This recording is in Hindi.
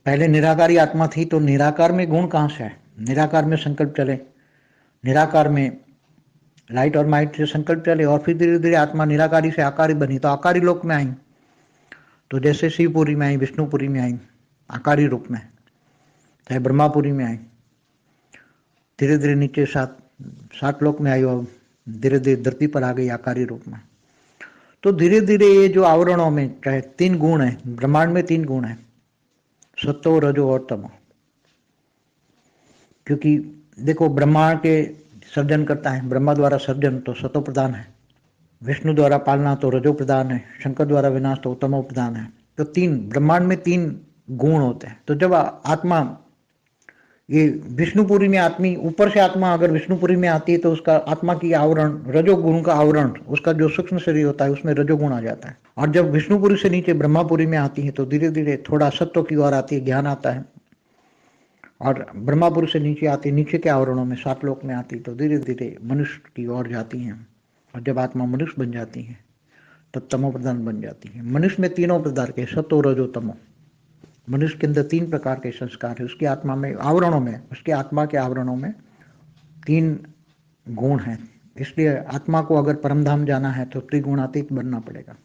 पहले निराकारी आत्मा थी तो निराकार में गुण कहाँ से है? निराकार में संकल्प चले, निराकार में लाइट और माइट से संकल्प चले और फिर धीरे धीरे आत्मा निराकारी से आकारी बनी तो आकारी लोक में आई। तो जैसे शिवपुरी में आई, विष्णुपुरी में आई आकारी रूप में, चाहे ब्रह्मापुरी में आई, धीरे धीरे नीचे सात सात लोक में आई और धीरे धीरे धरती पर आ गई आकारी रूप में। तो धीरे धीरे ये जो आवरणों में चाहे 3 गुण है, ब्रह्मांड में 3 गुण है, सत्तो रजो और तमो। क्योंकि देखो ब्रह्मांड के सर्जन करता है, ब्रह्मा द्वारा सर्जन तो सतो प्रधान है, विष्णु द्वारा पालना तो रजो प्रधान है, शंकर द्वारा विनाश तो तमो प्रधान है। तो 3 ब्रह्मांड में 3 गुण होते हैं। तो जब आत्मा ये विष्णुपुरी में आत्मी ऊपर से आत्मा अगर विष्णुपुरी में आती है तो उसका आत्मा की आवरण रजोगुण का आवरण, उसका जो सूक्ष्म शरीर होता है उसमें रजोगुण आ जाता है। और जब विष्णुपुरी से नीचे ब्रह्मापुरी में आती है तो धीरे धीरे थोड़ा सत्व की ओर आती है, ज्ञान आता है। और ब्रह्मापुरी से नीचे आती, नीचे के आवरणों में 7 लोक में आती तो धीरे धीरे मनुष्य की ओर जाती हैं। और जब आत्मा मनुष्य बन जाती है तब तमो प्रधान बन जाती है। मनुष्य में तीनों प्रकार के सतो रजो तमो, मनुष्य के अंदर 3 प्रकार के संस्कार है। उसकी आत्मा में आवरणों में, उसके आत्मा के आवरणों में 3 गुण हैं। इसलिए आत्मा को अगर परमधाम जाना है तो त्रिगुणातीत बनना पड़ेगा।